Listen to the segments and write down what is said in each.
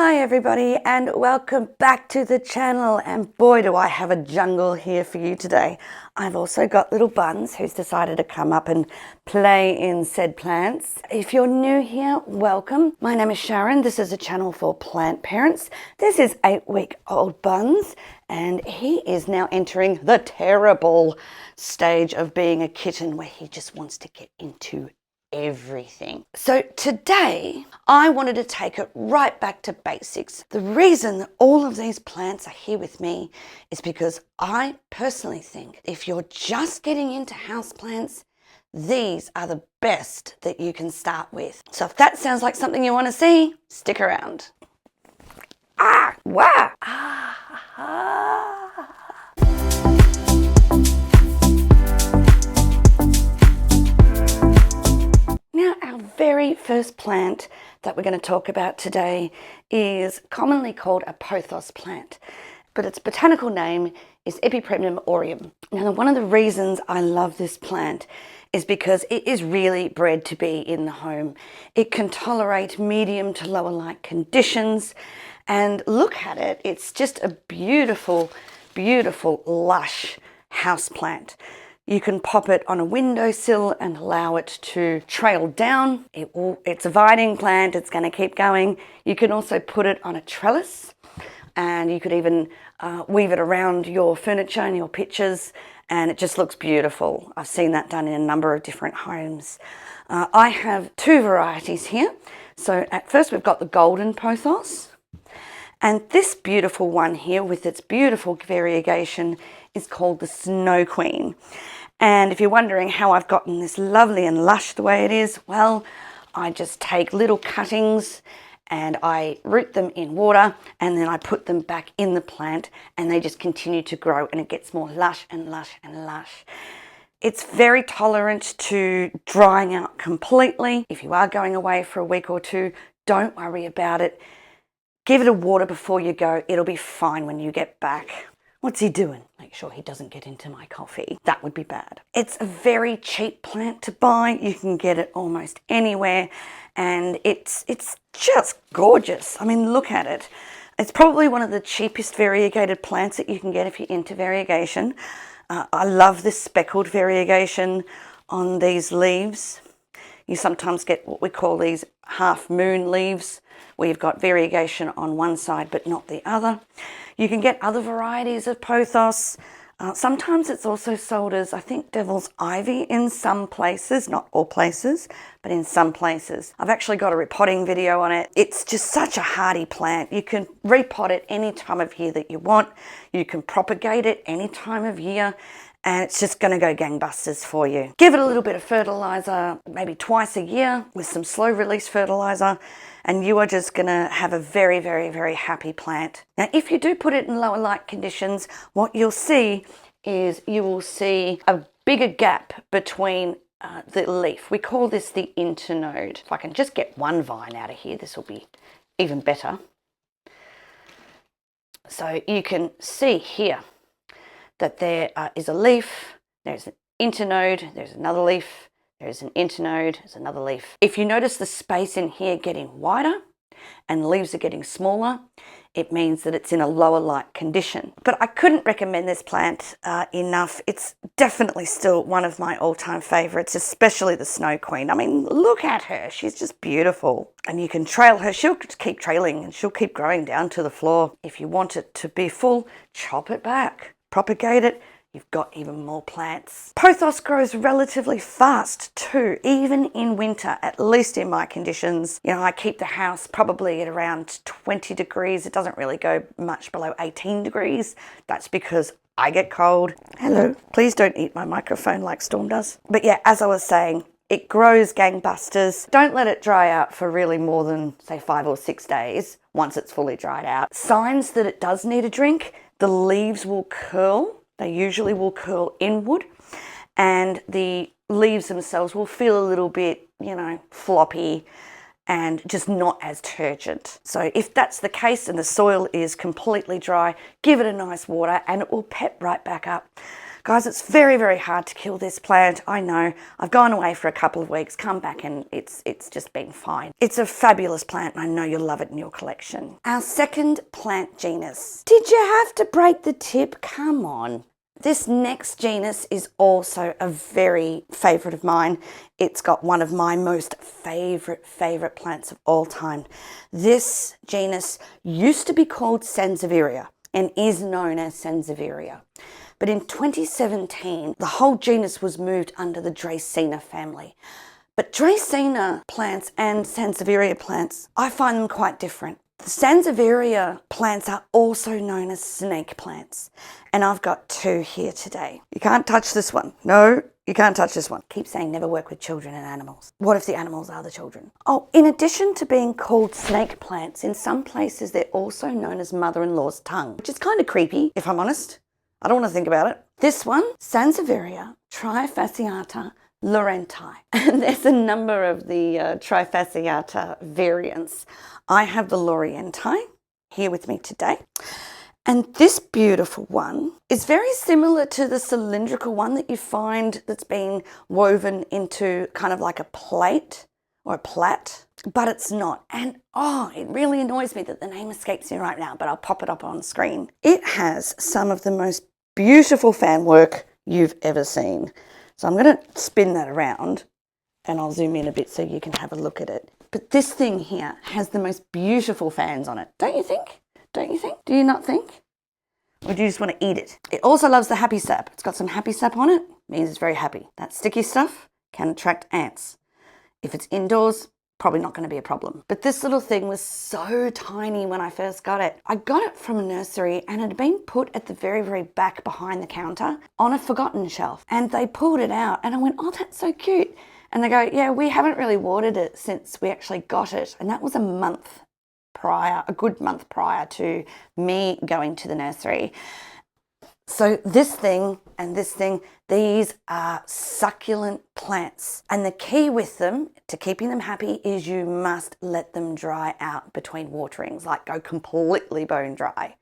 Hi everybody and welcome back to the channel, and boy do I have a jungle here for you today. I've also got little Buns who's decided to come up and play in said plants. If you're new here, welcome. My name is Sharon. This is a channel for plant parents. This is 8-week-old Buns and he is now entering the terrible stage of being a kitten where he just wants to get into everything. So today I wanted to take it right back to basics. The reason that all of these plants are here with me is because I personally think if you're just getting into houseplants, these are the best that you can start with. So if that sounds like something you want to see, stick around. Wow. Now, our very first plant that we're going to talk about today is commonly called a Pothos plant, but its botanical name is Epipremnum aureum. Now, one of the reasons I love this plant is because it is really bred to be in the home. It can tolerate medium to lower light conditions, and look at it, it's just a beautiful, beautiful, lush house plant. You can pop it on a windowsill and allow it to trail down. It's a vining plant, it's going to keep going. You can also put it on a trellis, and you could even weave it around your furniture and your pictures, and it just looks beautiful. I've seen that done in a number of different homes. I have two varieties here. So at first we've got the golden pothos, and this beautiful one here with its beautiful variegation is called the Snow Queen. And if you're wondering how I've gotten this lovely and lush the way it is, well, I just take little cuttings and I root them in water, and then I put them back in the plant, and they just continue to grow, and it gets more lush and lush and lush. It's very tolerant to drying out completely. If you are going away for a week or two, don't worry about it. Give it a water before you go. It'll be fine when you get back. What's he doing? Make sure he doesn't get into my coffee. That would be bad. It's a very cheap plant to buy. You can get it almost anywhere, and it's just gorgeous. I mean, look at it. It's probably one of the cheapest variegated plants that you can get if you're into variegation. I love this speckled variegation on these leaves. You sometimes get what we call these half moon leaves, where you've got variegation on one side but not the other. You can get other varieties of pothos. Sometimes it's also sold as, I think, devil's ivy in some places, not all places, but in some places. I've actually got a repotting video on it. It's just such a hardy plant. You can repot it any time of year that you want. You can propagate it any time of year, and it's just going to go gangbusters for you. Give it a little bit of fertilizer, maybe twice a year with some slow release fertilizer, and you are just going to have a very, very, very happy plant. Now, if you do put it in lower light conditions, what you'll see is you will see a bigger gap between the leaf. We call this the internode. If I can just get one vine out of here, this will be even better. So you can see here that there is a leaf, there's an internode, there's another leaf, there's an internode, there's another leaf. If you notice the space in here getting wider and the leaves are getting smaller, it means that it's in a lower light condition. But I couldn't recommend this plant enough. It's definitely still one of my all-time favorites, especially the Snow Queen. I mean, look at her. She's just beautiful. And you can trail her. She'll keep trailing and she'll keep growing down to the floor. If you want it to be full, chop it back, propagate it. You've got even more plants. Pothos grows relatively fast too, even in winter, at least in my conditions. You know, I keep the house probably at around 20 degrees. It doesn't really go much below 18 degrees. That's because I get cold. Hello, please don't eat my microphone like Storm does. But yeah, as I was saying, it grows gangbusters. Don't let it dry out for really more than, say, 5 or 6 days once it's fully dried out. Signs that it does need a drink: the leaves will curl. They usually will curl inward, and the leaves themselves will feel a little bit, you know, floppy and just not as turgid. So if that's the case and the soil is completely dry, give it a nice water and it will pep right back up. Guys, it's very, very hard to kill this plant. I know. I've gone away for a couple of weeks, come back and it's just been fine. It's a fabulous plant and I know you'll love it in your collection. Our second plant genus. Did you have to break the tip? Come on. This next genus is also a very favourite of mine. It's got one of my most favourite plants of all time. This genus used to be called Sansevieria and is known as Sansevieria. But in 2017, the whole genus was moved under the Dracaena family. But Dracaena plants and Sansevieria plants, I find them quite different. The Sansevieria plants are also known as snake plants. And I've got two here today. You can't touch this one. No, you can't touch this one. Keep saying never work with children and animals. What if the animals are the children? Oh, in addition to being called snake plants, in some places they're also known as mother-in-law's tongue, which is kind of creepy, if I'm honest. I don't want to think about it. This one, Sansevieria trifasciata laurenti. And there's a number of the trifasciata variants. I have the laurenti here with me today. And this beautiful one is very similar to the cylindrical one that you find that's been woven into kind of like a plate or a plait, but it's not. And oh, it really annoys me that the name escapes me right now, but I'll pop it up on screen. It has some of the most beautiful fan work you've ever seen. So I'm going to spin that around and I'll zoom in a bit so you can have a look at it. But this thing here has the most beautiful fans on it. Don't you think? Don't you think? Do you not think? Or do you just want to eat it? It also loves the happy sap. It's got some happy sap on it. Means it's very happy. That sticky stuff can attract ants. If it's indoors, probably not going to be a problem. But this little thing was so tiny when I first got it. I got it from a nursery and it had been put at the very, very back behind the counter on a forgotten shelf. And they pulled it out and I went, oh, that's so cute. And they go, yeah, we haven't really watered it since we actually got it. And that was a month prior, a good month prior to me going to the nursery. So this thing and this thing, these are succulent plants. And the key with them, to keeping them happy, is you must let them dry out between waterings, like go completely bone dry.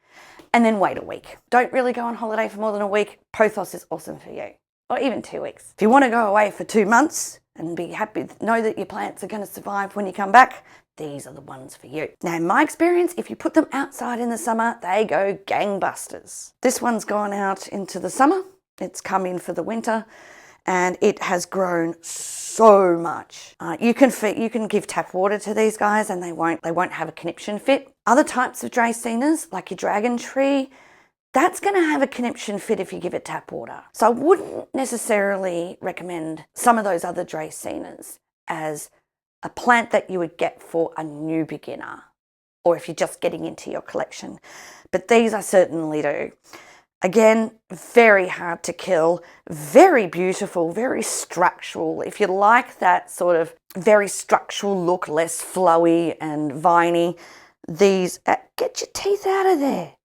And then wait a week. Don't really go on holiday for more than a week. Pothos is awesome for you. Or even 2 weeks. If you want to go away for 2 months and be happy, know that your plants are going to survive when you come back, these are the ones for you. Now, in my experience, if you put them outside in the summer, they go gangbusters. This one's gone out into the summer. It's come in for the winter and it has grown so much. You can give tap water to these guys and they won't have a conniption fit. Other types of Dracaenas, like your dragon tree, that's going to have a conniption fit if you give it tap water. So I wouldn't necessarily recommend some of those other Dracaenas as a plant that you would get for a new beginner or if you're just getting into your collection. But these I certainly do. Again, very hard to kill, very beautiful, very structural. If you like that sort of very structural look, less flowy and viney, these, get your teeth out of there.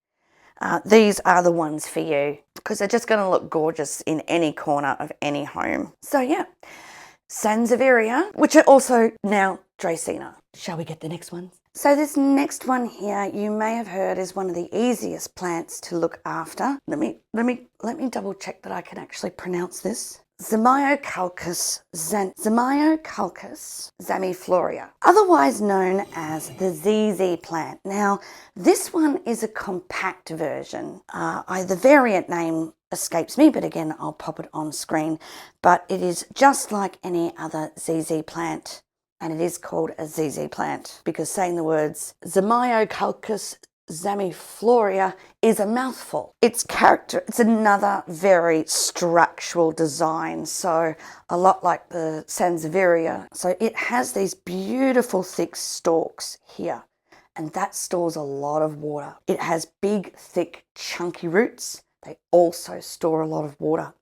These are the ones for you because they're just going to look gorgeous in any corner of any home. So yeah, Sansevieria, which are also now Dracaena. Shall we get the next ones? So this next one here, you may have heard, is one of the easiest plants to look after. Let me double check that I can actually pronounce this. Zamioculcas zamifloria, otherwise known as the ZZ plant. Now, this one is a compact version. The variant name escapes me, but again, I'll pop it on screen. But it is just like any other ZZ plant, and it is called a ZZ plant because saying the words Zamioculcas zamifloria is a mouthful. It's another very structural design, so a lot like the Sansevieria. So it has these beautiful thick stalks here, and that stores a lot of water. It has big, thick, chunky roots. They also store a lot of water.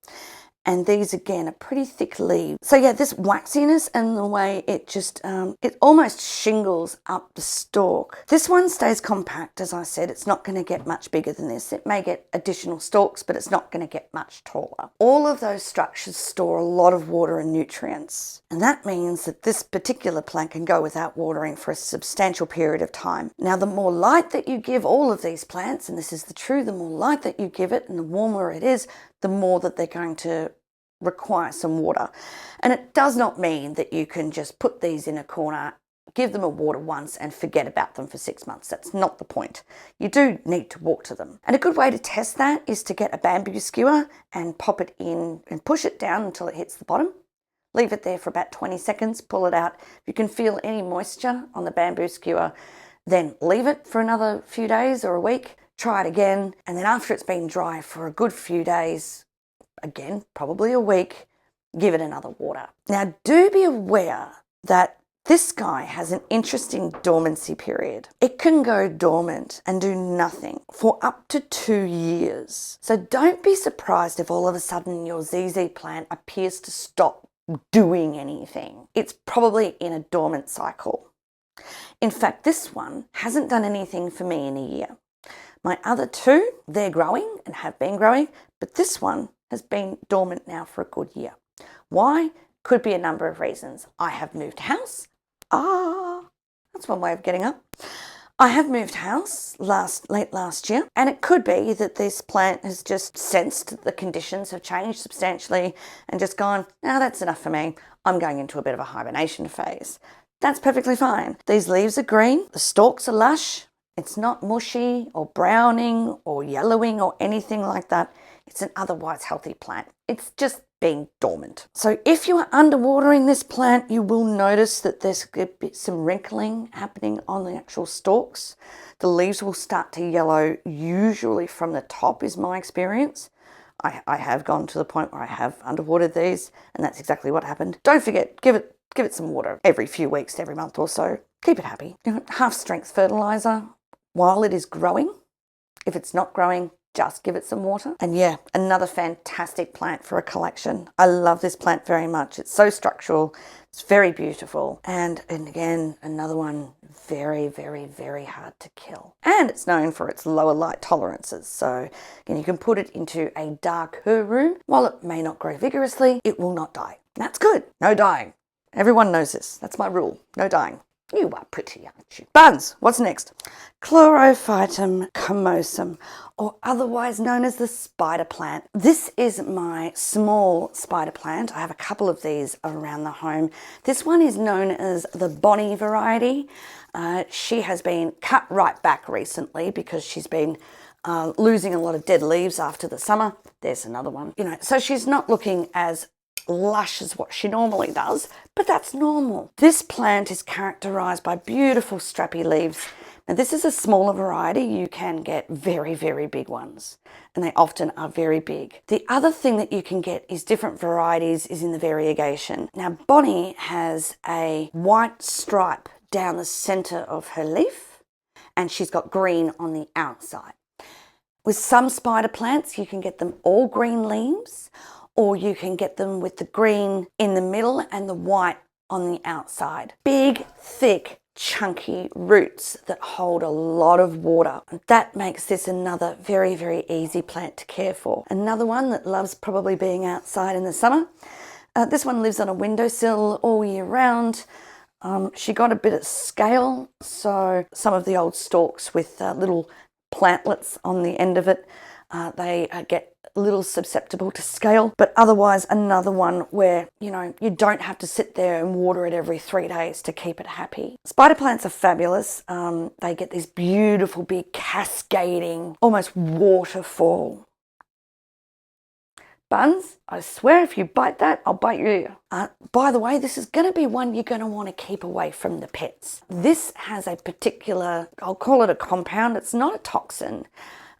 And these again are pretty thick leaves. So yeah, this waxiness and the way it just, it almost shingles up the stalk. This one stays compact, as I said. It's not going to get much bigger than this. It may get additional stalks, but it's not going to get much taller. All of those structures store a lot of water and nutrients. And that means that this particular plant can go without watering for a substantial period of time. Now, the more light that you give all of these plants, and this is the truth, the more light that you give it and the warmer it is, the more that they're going to require some water. And it does not mean that you can just put these in a corner, give them a water once and forget about them for 6 months. That's not the point. You do need to water them. And a good way to test that is to get a bamboo skewer and pop it in and push it down until it hits the bottom. Leave it there for about 20 seconds, pull it out. If you can feel any moisture on the bamboo skewer, then leave it for another few days or a week. Try it again. And then after it's been dry for a good few days, again, probably a week, give it another water. Now, do be aware that this guy has an interesting dormancy period. It can go dormant and do nothing for up to 2 years. So don't be surprised if all of a sudden your ZZ plant appears to stop doing anything. It's probably in a dormant cycle. In fact, this one hasn't done anything for me in a year. My other two, they're growing and have been growing, but this one has been dormant now for a good year. Why? Could be a number of reasons. I have moved house. That's one way of getting up. I have moved house late last year, and it could be that this plant has just sensed the conditions have changed substantially and just gone, now that's enough for me. I'm going into a bit of a hibernation phase. That's perfectly fine. These leaves are green, the stalks are lush, it's not mushy or browning or yellowing or anything like that. It's an otherwise healthy plant. It's just being dormant. So if you are underwatering this plant, you will notice that there's some wrinkling happening on the actual stalks. The leaves will start to yellow, usually from the top is my experience. I have gone to the point where I have underwatered these, and that's exactly what happened. Don't forget, give it some water every few weeks, every month or so. Keep it happy. Half strength fertilizer while it is growing. If it's not growing, just give it some water. And yeah, another fantastic plant for a collection. I love this plant very much. It's so structural. It's very beautiful. And again, another one very, very, very hard to kill. And it's known for its lower light tolerances. So again, you can put it into a darker room. While it may not grow vigorously, it will not die. That's good. No dying. Everyone knows this. That's my rule. No dying. You are pretty, aren't you? Buns, what's next? Chlorophytum comosum, or otherwise known as the spider plant. This is my small spider plant. I have a couple of these around the home. This one is known as the Bonnie variety. She has been cut right back recently because she's been losing a lot of dead leaves after the summer. There's another one. So she's not looking as lush as what she normally does, but that's normal. This plant is characterized by beautiful strappy leaves. Now this is a smaller variety. You can get very, very big ones, and they often are very big. The other thing that you can get is different varieties is in the variegation. Now Bonnie has a white stripe down the center of her leaf, and she's got green on the outside. With some spider plants, you can get them all green leaves, or you can get them with the green in the middle and the white on the outside. Big, thick, chunky roots that hold a lot of water. That makes this another very, very easy plant to care for. Another one that loves probably being outside in the summer. This one lives on a windowsill all year round. She got a bit of scale, so some of the old stalks with little plantlets on the end of it, they get a little susceptible to scale, but otherwise another one where, you don't have to sit there and water it every 3 days to keep it happy. Spider plants are fabulous. They get these beautiful, big, cascading, almost waterfall. Buns, I swear if you bite that, I'll bite you. By the way, this is going to be one you're going to want to keep away from the pets. This has a particular, I'll call it a compound. It's not a toxin,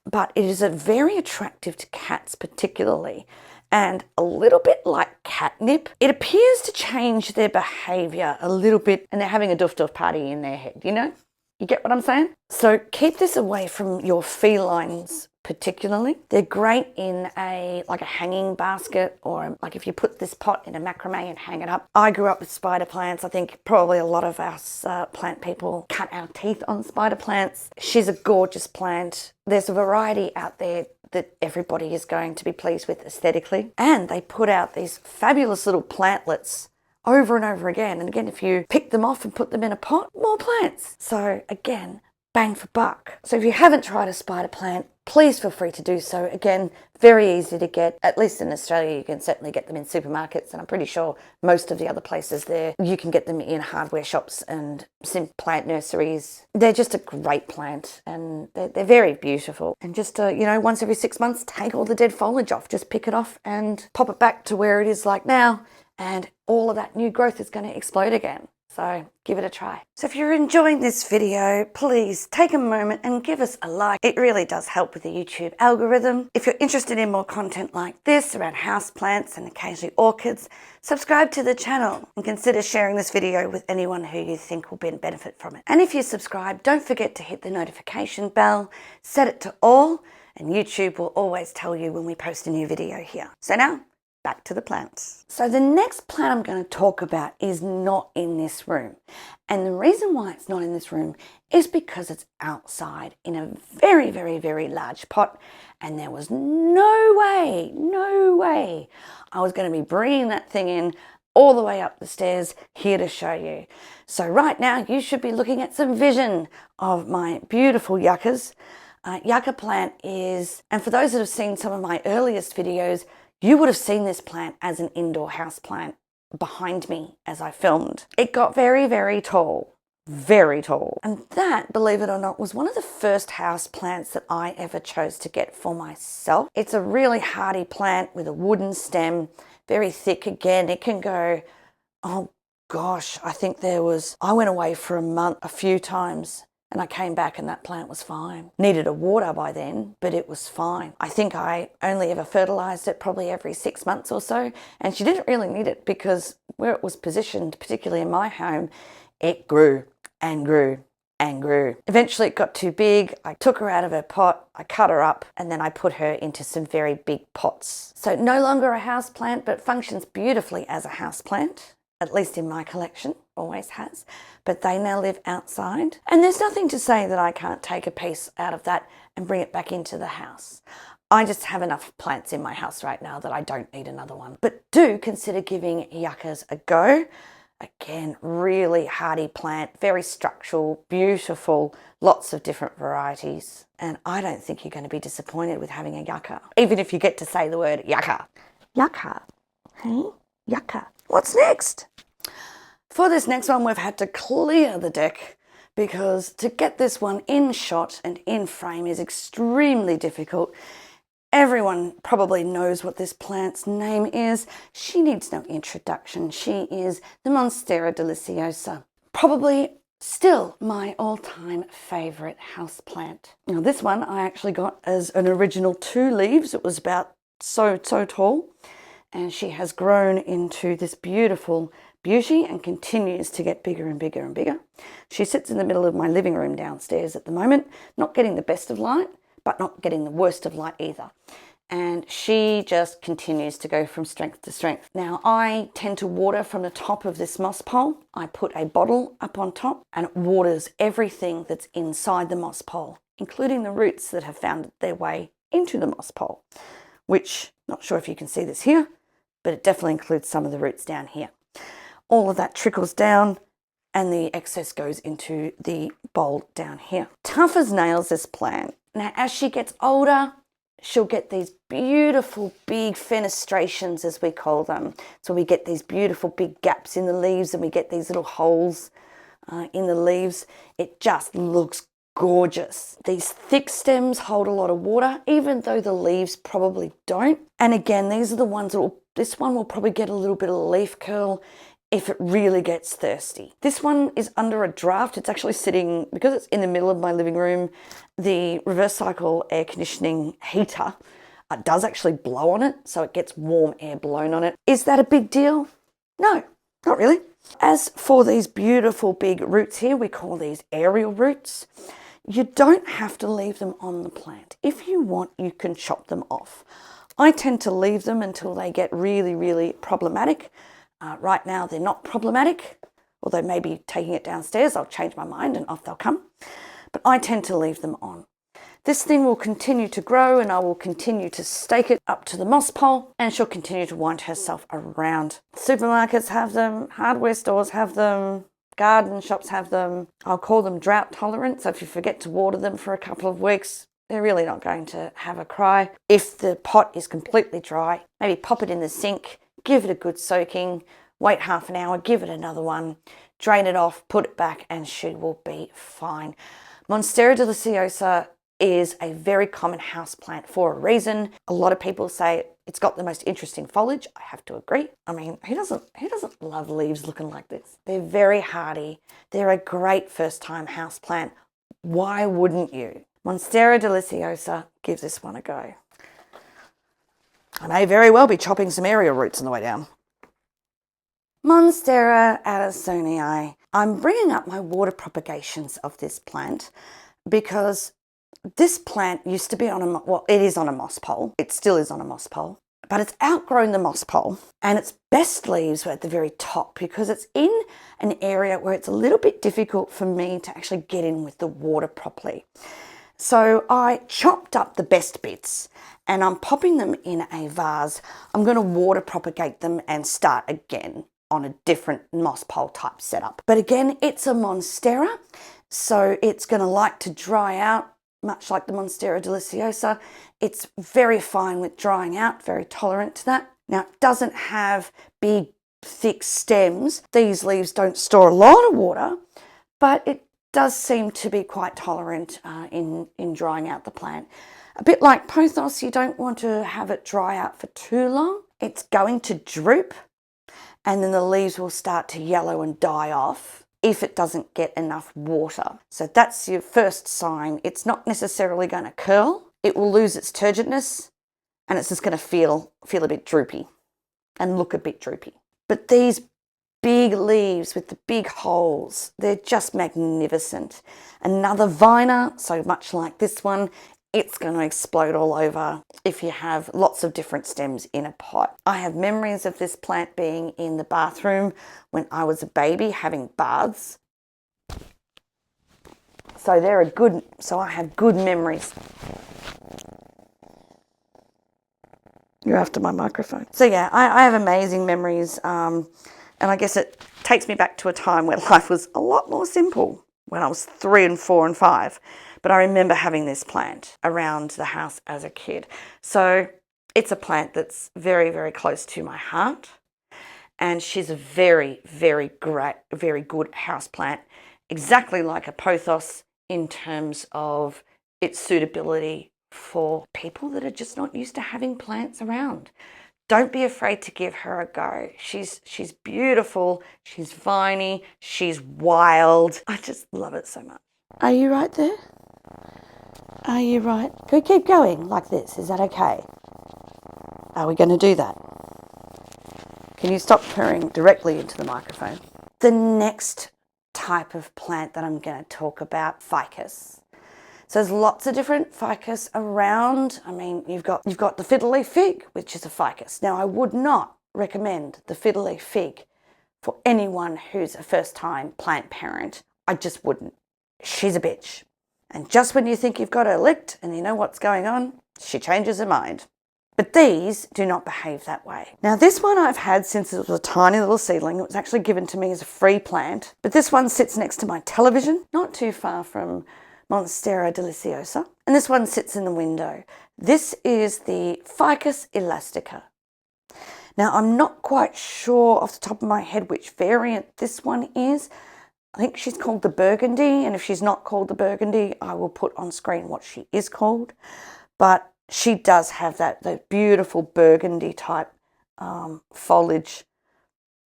but it is very attractive to cats particularly, and a little bit like catnip. It appears to change their behaviour a little bit, and they're having a doof party in their head, You get what I'm saying? So keep this away from your felines particularly. They're great in a hanging basket, or like if you put this pot in a macrame and hang it up. I grew up with spider plants. I think probably a lot of us plant people cut our teeth on spider plants. She's a gorgeous plant. There's a variety out there that everybody is going to be pleased with aesthetically. And they put out these fabulous little plantlets over and over again. And again, if you pick them off and put them in a pot, more plants. So again, bang for buck. So if you haven't tried a spider plant, please feel free to do so. Again, very easy to get, at least in Australia. You can certainly get them in supermarkets, and I'm pretty sure most of the other places there, you can get them in hardware shops and some plant nurseries. They're just a great plant, and they're very beautiful. And just, once every 6 months, take all the dead foliage off. Just pick it off and pop it back to where it is like now, and all of that new growth is going to explode again. So give it a try. So if you're enjoying this video, please take a moment and give us a like. It really does help with the YouTube algorithm. If you're interested in more content like this around houseplants and occasionally orchids, subscribe to the channel and consider sharing this video with anyone who you think will benefit from it. And if you subscribe, don't forget to hit the notification bell, set it to all, and YouTube will always tell you when we post a new video here. So now, back to the plants. So the next plant I'm going to talk about is not in this room. And the reason why it's not in this room is because it's outside in a very, very, very large pot. And there was no way I was going to be bringing that thing in all the way up the stairs here to show you. So right now you should be looking at some vision of my beautiful yuccas. Yucca plant is, and for those that have seen some of my earliest videos, you would have seen this plant as an indoor house plant behind me as I filmed. It got very, very tall, very tall. And that, believe it or not, was one of the first house plants that I ever chose to get for myself. It's a really hardy plant with a wooden stem, very thick. Again, it can go, oh gosh, I went away for a month a few times. And I came back and that plant was fine. Needed a water by then, but it was fine. I think I only ever fertilized it probably every 6 months or so. And she didn't really need it because where it was positioned, particularly in my home, it grew and grew and grew. Eventually it got too big. I took her out of her pot, I cut her up, and then I put her into some very big pots. So no longer a house plant, but functions beautifully as a house plant. At least in my collection, always has, but they now live outside. And there's nothing to say that I can't take a piece out of that and bring it back into the house. I just have enough plants in my house right now that I don't need another one. But do consider giving yuccas a go. Again, really hardy plant, very structural, beautiful, lots of different varieties. And I don't think you're going to be disappointed with having a yucca, even if you get to say the word yucca. Yucca, hey, yucca. What's next? For this next one, we've had to clear the deck because to get this one in shot and in frame is extremely difficult. Everyone probably knows what this plant's name is. She needs no introduction. She is the Monstera deliciosa. Probably still my all-time favorite house plant. Now this one I actually got as an original 2 leaves. It was about so tall. And she has grown into this beautiful beauty and continues to get bigger and bigger and bigger. She sits in the middle of my living room downstairs at the moment, not getting the best of light, but not getting the worst of light either. And she just continues to go from strength to strength. Now, I tend to water from the top of this moss pole. I put a bottle up on top and it waters everything that's inside the moss pole, including the roots that have found their way into the moss pole, which, not sure if you can see this here, but it definitely includes some of the roots down here. All of that trickles down and the excess goes into the bowl down here. Tough as nails, this plant. Now, as she gets older, she'll get these beautiful big fenestrations, as we call them. So we get these beautiful big gaps in the leaves and we get these little holes in the leaves. It just looks gorgeous. These thick stems hold a lot of water, even though the leaves probably don't. And again, these are the ones that this one will probably get a little bit of leaf curl if it really gets thirsty. This one is under a draft. It's actually sitting, because it's in the middle of my living room, the reverse cycle air conditioning heater does actually blow on it, so it gets warm air blown on it. Is that a big deal? No, not really. As for these beautiful big roots here, we call these aerial roots. You don't have to leave them on the plant. If you want, you can chop them off. I tend to leave them until they get really, really problematic. Right now, they're not problematic, although maybe taking it downstairs, I'll change my mind and off they'll come. But I tend to leave them on. This thing will continue to grow and I will continue to stake it up to the moss pole and she'll continue to wind herself around. Supermarkets have them, hardware stores have them, garden shops have them. I'll call them drought tolerant, so if you forget to water them for a couple of weeks, They're really not going to have a cry. If the pot is completely dry, maybe pop it in the sink, give it a good soaking, wait half an hour, give it another one, drain it off, put it back, and she will be fine. Monstera deliciosa is a very common houseplant for a reason. A lot of people say it's got the most interesting foliage. I have to agree. I mean, who doesn't love leaves looking like this? They're very hardy. They're a great first-time houseplant. Why wouldn't you? Monstera deliciosa, give this one a go. I may very well be chopping some area roots on the way down. Monstera addisonii. I'm bringing up my water propagations of this plant because this plant used to be on it is on a moss pole. It still is on a moss pole, but it's outgrown the moss pole, and its best leaves were at the very top because it's in an area where it's a little bit difficult for me to actually get in with the water properly. So I chopped up the best bits and I'm popping them in a vase. I'm going to water propagate them and start again on a different moss pole type setup. But again, it's a monstera, so it's going to like to dry out, much like the Monstera deliciosa. It's very fine with drying out, very tolerant to that. Now, it doesn't have big, thick stems. These leaves don't store a lot of water, but it does seem to be quite tolerant in drying out the plant. A bit like Pothos, you don't want to have it dry out for too long. It's going to droop, and then the leaves will start to yellow and die off if it doesn't get enough water. So that's your first sign. It's not necessarily going to curl. It will lose its turgidness, and it's just going to feel a bit droopy and look a bit droopy. But these big leaves with the big holes, they're just magnificent. Another viner, so much like this one, it's going to explode all over if you have lots of different stems in a pot. I have memories of this plant being in the bathroom when I was a baby having baths. So I have good memories. You're after my microphone. So yeah, I have amazing memories. And I guess it takes me back to a time where life was a lot more simple when I was 3 and 4 and 5. But I remember having this plant around the house as a kid. So it's a plant that's very, very close to my heart. And she's a very, very good house plant, exactly like a Pothos in terms of its suitability for people that are just not used to having plants around. Don't be afraid to give her a go. She's beautiful, she's viney, she's wild. I just love it so much. Are you right there? Are you right? Can we keep going like this? Is that okay? Are we going to do that? Can you stop purring directly into the microphone? The next type of plant that I'm going to talk about, Ficus. So there's lots of different ficus around. I mean, you've got the fiddle-leaf fig, which is a ficus. Now, I would not recommend the fiddle-leaf fig for anyone who's a first-time plant parent. I just wouldn't. She's a bitch. And just when you think you've got her licked and you know what's going on, she changes her mind. But these do not behave that way. Now, this one I've had since it was a tiny little seedling. It was actually given to me as a free plant. But this one sits next to my television, not too far from Monstera deliciosa, and this one sits in the window. This is the Ficus elastica. Now, I'm not quite sure off the top of my head which variant this one is. I think she's called the burgundy, and if she's not called the burgundy, I will put on screen what she is called. But she does have that beautiful burgundy type foliage.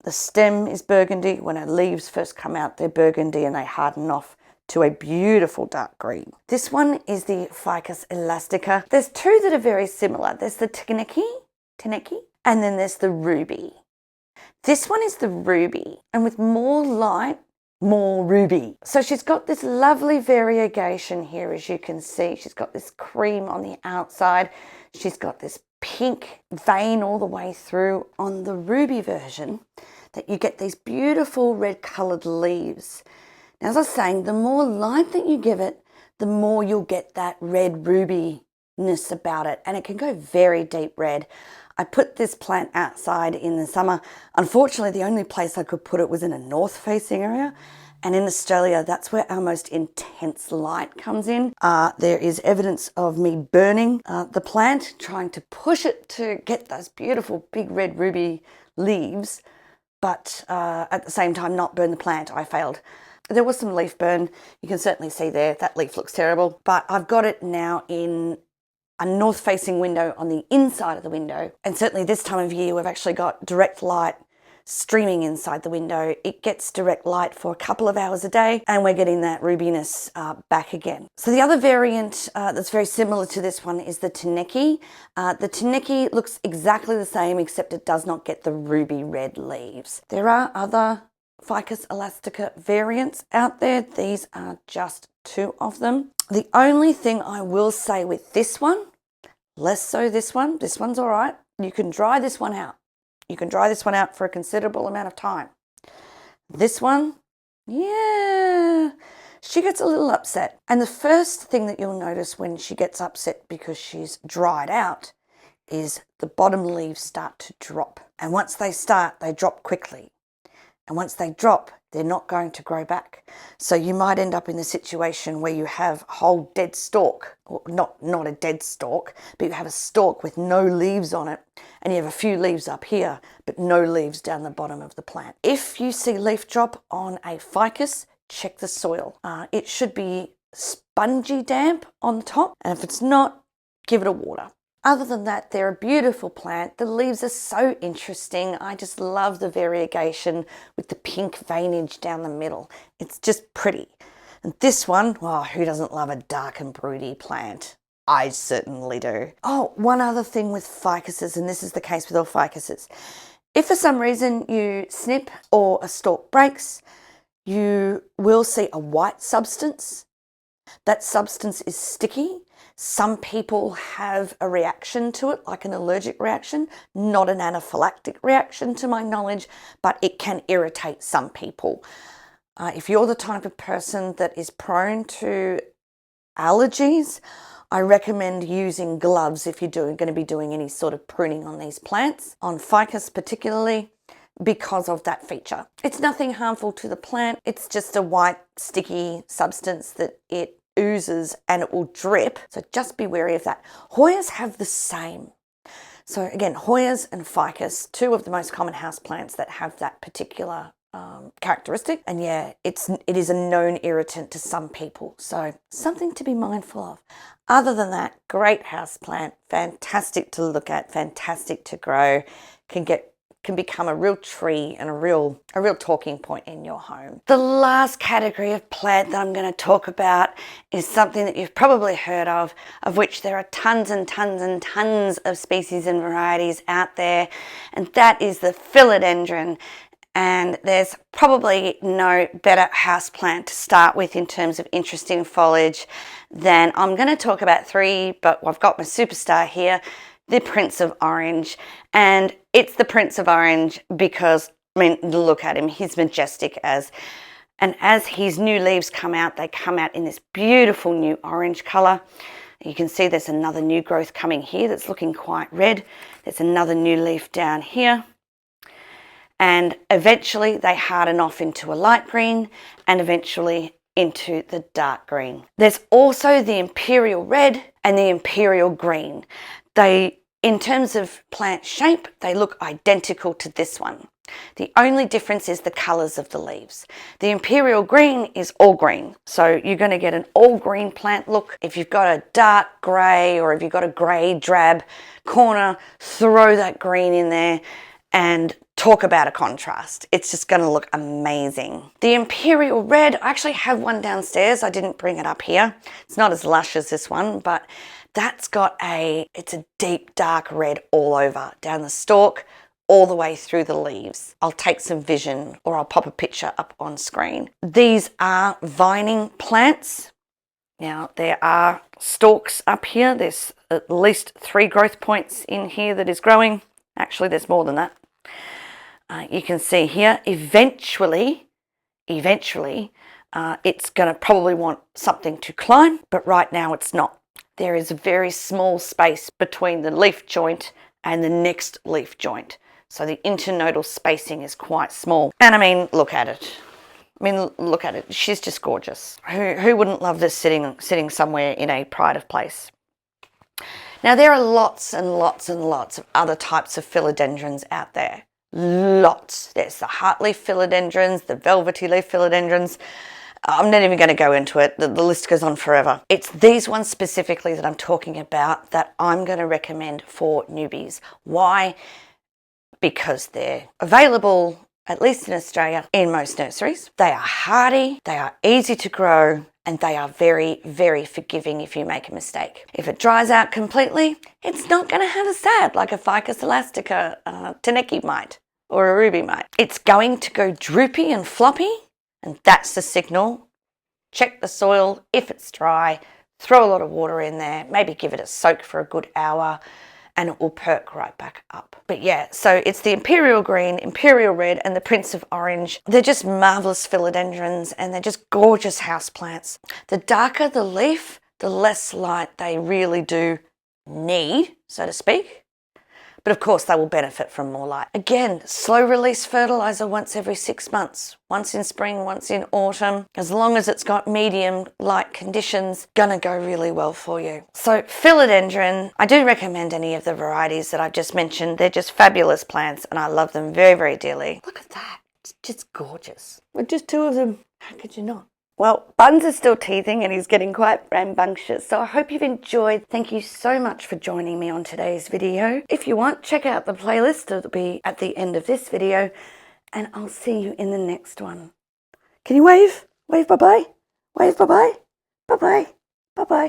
The stem is burgundy. When her leaves first come out, they're burgundy and they harden off to a beautiful dark green. This one is the Ficus elastica. There's two that are very similar. There's the Teneki, and then there's the ruby. This one is the ruby, and with more light, more ruby. So she's got this lovely variegation here, as you can see. She's got this cream on the outside. She's got this pink vein all the way through. On the ruby version, that you get these beautiful red coloured leaves. Now, as I was saying, the more light that you give it, the more you'll get that red rubiness about it, and it can go very deep red. I put this plant outside in the summer. Unfortunately, the only place I could put it was in a north-facing area, And in Australia, that's where our most intense light comes in. There is evidence of me burning the plant, trying to push it to get those beautiful big red ruby leaves, but at the same time not burn the plant. I failed. There was some leaf burn. You can certainly see there, that leaf looks terrible, but I've got it now in a north-facing window on the inside of the window. And certainly this time of year, we've actually got direct light streaming inside the window. It gets direct light for a couple of hours a day, and we're getting that rubiness back again. So the other variant that's very similar to this one is the Taneki. The Taneki looks exactly the same, except it does not get the ruby red leaves. There are other Ficus elastica variants out there. These are just 2 of them. The only thing I will say with this one, less so this one's all right. You can dry this one out. You can dry this one out for a considerable amount of time. This one, yeah, she gets a little upset. And the first thing that you'll notice when she gets upset because she's dried out is the bottom leaves start to drop. And once they start, they drop quickly. And once they drop, they're not going to grow back. So you might end up in the situation where you have a whole dead stalk, or not a dead stalk, but you have a stalk with no leaves on it, and you have a few leaves up here, but no leaves down the bottom of the plant. If you see leaf drop on a ficus, check the soil. It should be spongy damp on the top, and if it's not, give it a water. Other than that, they're a beautiful plant. The leaves are so interesting. I just love the variegation with the pink veinage down the middle. It's just pretty. And this one, oh, who doesn't love a dark and broody plant? I certainly do. Oh, one other thing with ficuses, and this is the case with all ficuses. If for some reason you snip or a stalk breaks, you will see a white substance. That substance is sticky. Some people have a reaction to it, like an allergic reaction, not an anaphylactic reaction to my knowledge, but it can irritate some people. If you're the type of person that is prone to allergies, I recommend using gloves if you're going to be doing any sort of pruning on these plants, on ficus particularly, because of that feature. It's nothing harmful to the plant. It's just a white sticky substance that it oozes and it will drip. So just be wary of that. Hoyas have the same. So again, Hoyas and Ficus, 2 of the most common houseplants that have that particular characteristic. And yeah, it is a known irritant to some people. So something to be mindful of. Other than that, great houseplant, fantastic to look at, fantastic to grow, can become a real tree and a real talking point in your home. The last category of plant that I'm going to talk about is something that you've probably heard of which there are tons and tons and tons of species and varieties out there, and that is the Philodendron. And there's probably no better houseplant to start with in terms of interesting foliage than, I'm going to talk about 3, but I've got my superstar here, the Prince of Orange. And it's the Prince of Orange because, I mean, look at him, he's majestic as his new leaves come out, they come out in this beautiful new orange colour. You can see there's another new growth coming here that's looking quite red. There's another new leaf down here. And eventually they harden off into a light green and eventually into the dark green. There's also the Imperial Red and the Imperial Green. In terms of plant shape, they look identical to this one. The only difference is the colours of the leaves. The Imperial Green is all green, so you're going to get an all green plant look. If you've got a dark grey or if you've got a grey drab corner, throw that green in there and talk about a contrast. It's just going to look amazing. The Imperial Red, I actually have one downstairs. I didn't bring it up here. It's not as lush as this one, but that's it's a deep dark red all over, down the stalk, all the way through the leaves. I'll take some vision or I'll pop a picture up on screen. These are vining plants. Now there are stalks up here. There's at least 3 growth points in here that is growing. Actually, there's more than that. You can see here, eventually, it's going to probably want something to climb, but right now it's not. There is a very small space between the leaf joint and the next leaf joint. So the internodal spacing is quite small. And I mean, look at it. I mean, look at it. She's just gorgeous. Who wouldn't love this sitting somewhere in a pride of place? Now, there are lots and lots and lots of other types of philodendrons out there. Lots. There's the heartleaf philodendrons, the velvety leaf philodendrons. I'm not even going to go into it. The list goes on forever. It's these ones specifically that I'm talking about that I'm going to recommend for newbies. Why? Because they're available, at least in Australia, in most nurseries. They are hardy, they are easy to grow, and they are very, very forgiving if you make a mistake. If it dries out completely, it's not going to have a sad like a Ficus elastica, Taneki might, or a ruby might. It's going to go droopy and floppy, and that's the signal. Check the soil. If it's dry, throw a lot of water in there, maybe give it a soak for a good hour, and it will perk right back up. But yeah, so it's the Imperial Green, Imperial Red, and the Prince of Orange. They're just marvellous philodendrons, and they're just gorgeous houseplants. The darker the leaf, the less light they really do need, so to speak. But of course, they will benefit from more light. Again, slow release fertilizer once every 6 months. Once in spring, once in autumn. As long as it's got medium light conditions, gonna go really well for you. So philodendron, I do recommend any of the varieties that I've just mentioned. They're just fabulous plants and I love them very, very dearly. Look at that, it's just gorgeous. With just 2 of them, how could you not? Well, Buns is still teething and he's getting quite rambunctious, so I hope you've enjoyed. Thank you so much for joining me on today's video. If you want, check out the playlist. It'll be at the end of this video, and I'll see you in the next one. Can you wave? Wave bye-bye? Wave bye-bye? Bye-bye. Bye-bye.